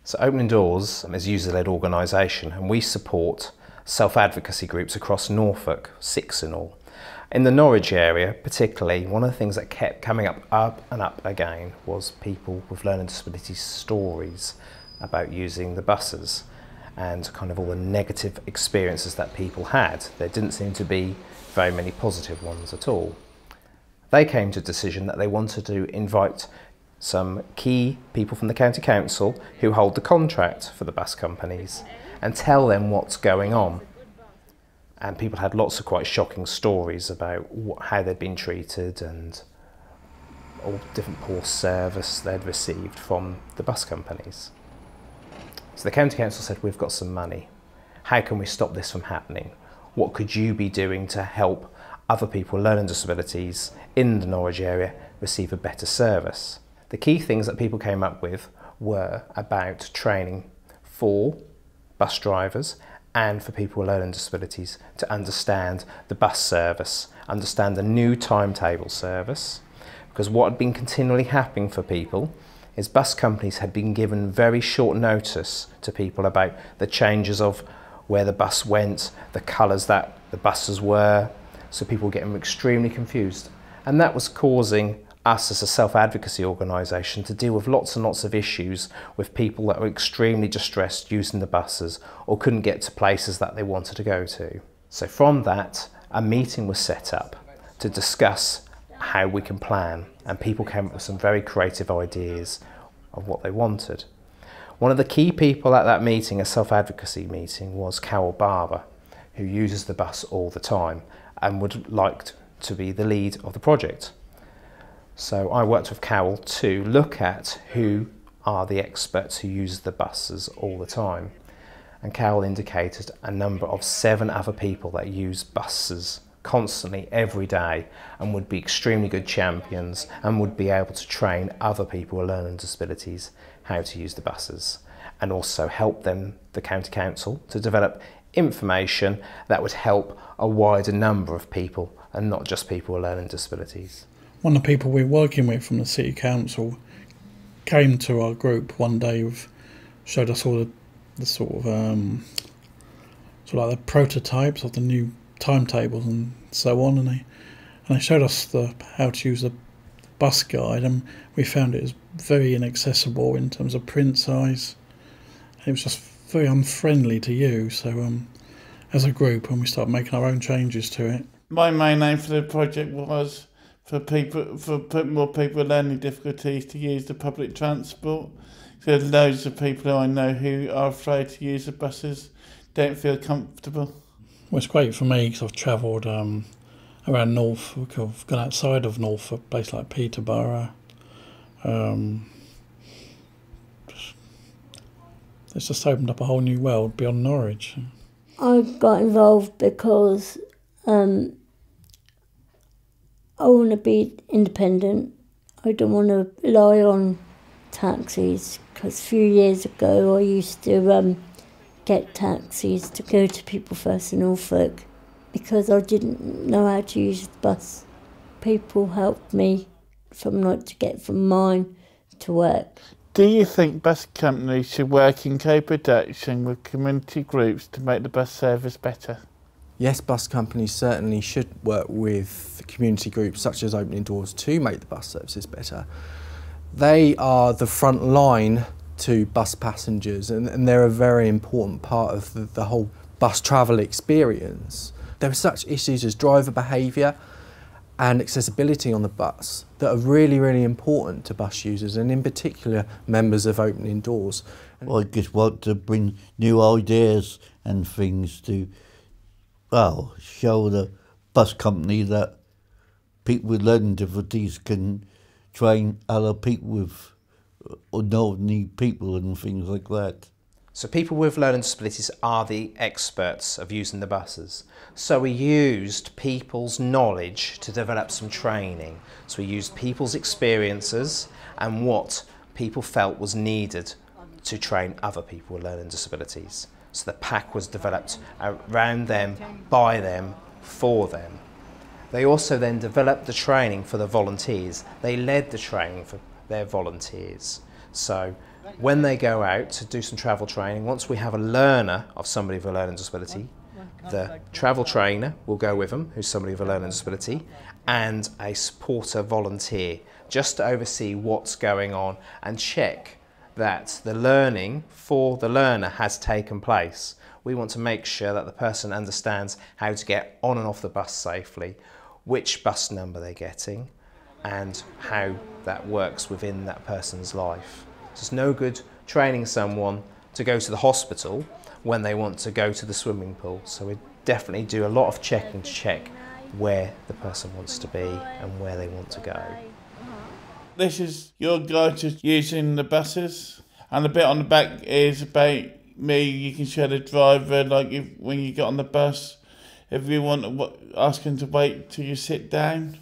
So Opening Doors is a user-led organisation, and we support self-advocacy groups across Norfolk, 6 in all. In the Norwich area particularly, one of the things that kept coming up and up again was people with learning disabilities stories about using the buses and kind of all the negative experiences that people had. There didn't seem to be very many positive ones at all. They came to a decision that they wanted to invite some key people from the county council who hold the contract for the bus companies and tell them what's going on. And people had lots of quite shocking stories about how they'd been treated and all different poor service they'd received from the bus companies. So the county council said, we've got some money. How can we stop this from happening? What could you be doing to help other people with learning disabilities in the Norwich area receive a better service? The key things that people came up with were about training for bus drivers and for people with learning disabilities to understand the bus service, understand the new timetable service, because what had been continually happening for people is bus companies had been given very short notice to people about the changes of where the bus went, the colours that the buses were, so people were getting extremely confused. And that was causing us as a self-advocacy organisation to deal with lots and lots of issues with people that were extremely distressed using the buses or couldn't get to places that they wanted to go to. So from that, a meeting was set up to discuss how we can plan, and people came up with some very creative ideas of what they wanted. One of the key people at that meeting, a self-advocacy meeting, was Carol Barber, who uses the bus all the time and would like to be the lead of the project. So I worked with Carol to look at who are the experts who use the buses all the time. And Carol indicated a number of 7 other people that use buses constantly every day and would be extremely good champions and would be able to train other people with learning disabilities how to use the buses, and also help them, the county council, to develop information that would help a wider number of people and not just people with learning disabilities. One of the people we're working with from the City Council came to our group one day, showed us all the sort of like the prototypes of the new timetables and so on, and they showed us how to use the bus guide, and we found it was very inaccessible in terms of print size. It was just very unfriendly to use. So as a group, when we started making our own changes to it. My main aim for the project was for more people with learning difficulties to use the public transport. So there's loads of people who I know who are afraid to use the buses, don't feel comfortable. Well, it's great for me because I've travelled around Norfolk. I've gone outside of Norfolk, a place like Peterborough. It's just opened up a whole new world beyond Norwich. I got involved because I want to be independent. I don't want to rely on taxis, because a few years ago I used to get taxis to go to People First in Norfolk because I didn't know how to use the bus. People helped me to get from mine to work. Do you think bus companies should work in co-production with community groups to make the bus service better? Yes, bus companies certainly should work with community groups such as Opening Doors to make the bus services better. They are the front line to bus passengers, and they're a very important part of the whole bus travel experience. There are such issues as driver behaviour and accessibility on the bus that are really, really important to bus users, and in particular members of Opening Doors. I just want to bring new ideas and things to, well, show the bus company that people with learning difficulties can train other people with ordinary people and things like that. So people with learning disabilities are the experts of using the buses. So we used people's knowledge to develop some training. So we used people's experiences and what people felt was needed to train other people with learning disabilities. So the pack was developed around them, by them, for them. They also then developed the training for the volunteers. They led the training for they're volunteers. So when they go out to do some travel training, once we have a learner of somebody with a learning disability, the travel trainer will go with them, who's somebody with a learning disability, and a supporter volunteer, just to oversee what's going on and check that the learning for the learner has taken place. We want to make sure that the person understands how to get on and off the bus safely, which bus number they're getting, and how that works within that person's life. So it's no good training someone to go to the hospital when they want to go to the swimming pool. So we definitely do a lot of checking to check where the person wants to be and where they want to go. This is your guide to using the buses, and the bit on the back is about me. You can show the driver, like when you get on the bus, if you want to ask him to wait till you sit down,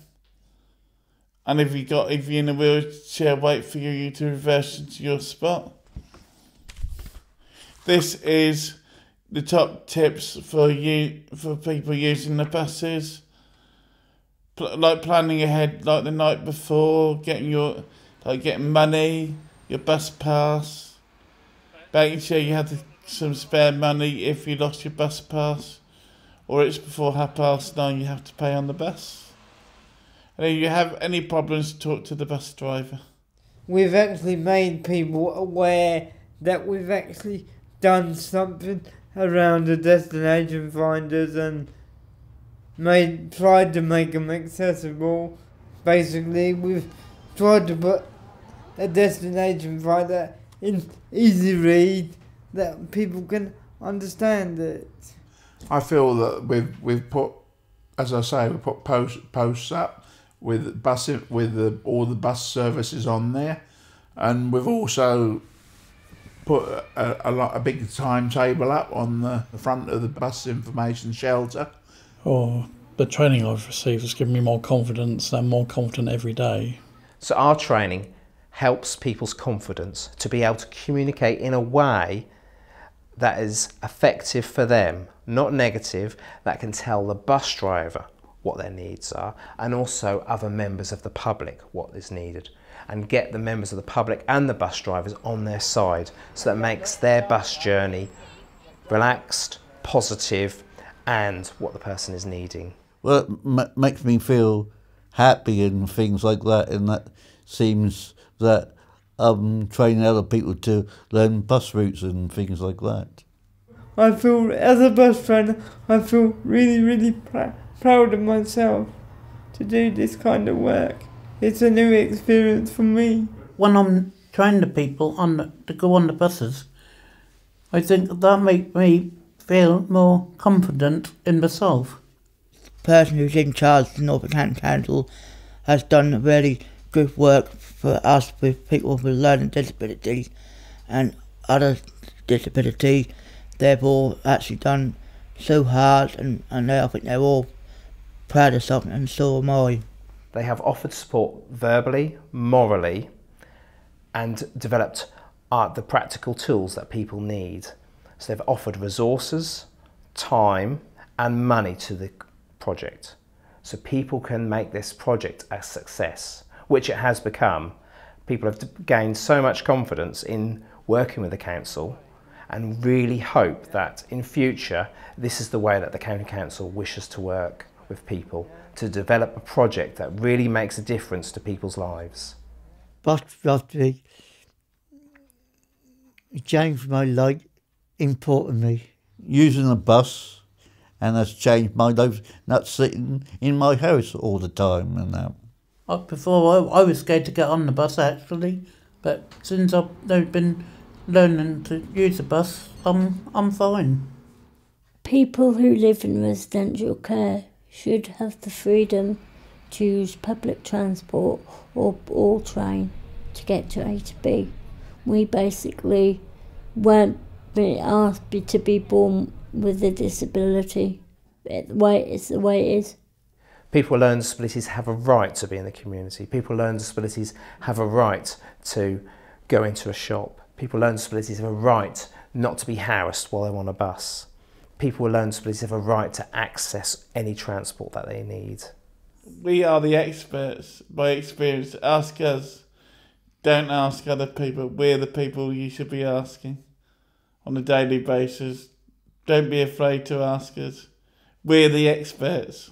and if you're in a wheelchair, wait for you to reverse into your spot. This is the top tips for people using the buses. Like planning ahead, like the night before, getting money, your bus pass, making sure you have some spare money if you lost your bus pass, or it's before 9:30 you have to pay on the bus. And if you have any problems, talk to the bus driver. We've actually made people aware that we've actually done something around the destination finders and tried to make them accessible. Basically, we've tried to put a destination finder in easy read that people can understand it. I feel that we've put, as I say, we put posts up with all the bus services on there, and we've also put a big timetable up on the front of the bus information shelter. Oh, the training I've received has given me more confidence, and I'm more confident every day. So our training helps people's confidence to be able to communicate in a way that is effective for them, not negative, that can tell the bus driver what their needs are, and also other members of the public what is needed, and get the members of the public and the bus drivers on their side, so that makes their bus journey relaxed, positive, and what the person is needing. Well, it makes me feel happy and things like that, and that seems that I'm training other people to learn bus routes and things like that. I feel, as a bus trainer, I feel really, really proud of myself to do this kind of work. It's a new experience for me. When I'm training the people to go on the buses, I think that makes me feel more confident in myself. The person who's in charge of the Northampton Council has done really good work for us with people with learning disabilities and other disabilities. They've all actually done so hard, and I think they're all proud of something, and so am I. They have offered support verbally, morally, and developed the practical tools that people need. So they've offered resources, time, and money to the project, so people can make this project a success, which it has become. People have gained so much confidence in working with the council, and really hope that in future this is the way that the county council wishes to work with people, to develop a project that really makes a difference to people's lives. Bus driving changed my life importantly. Using a bus, and that's changed my life, not sitting in my house all the time and that. Before I was scared to get on the bus actually, but since I've been learning to use the bus, I'm fine. People who live in residential care should have the freedom to use public transport or train to get to A to B. We basically weren't asked to be born with a disability. The way it is. People with learning disabilities have a right to be in the community. People with learning disabilities have a right to go into a shop. People with learning disabilities have a right not to be harassed while they're on a bus. People with learning disabilities have a right to access any transport that they need. We are the experts. By experience, ask us Don't ask other people. We're the people you should be asking on a daily basis. Don't be afraid to ask us. We're the experts.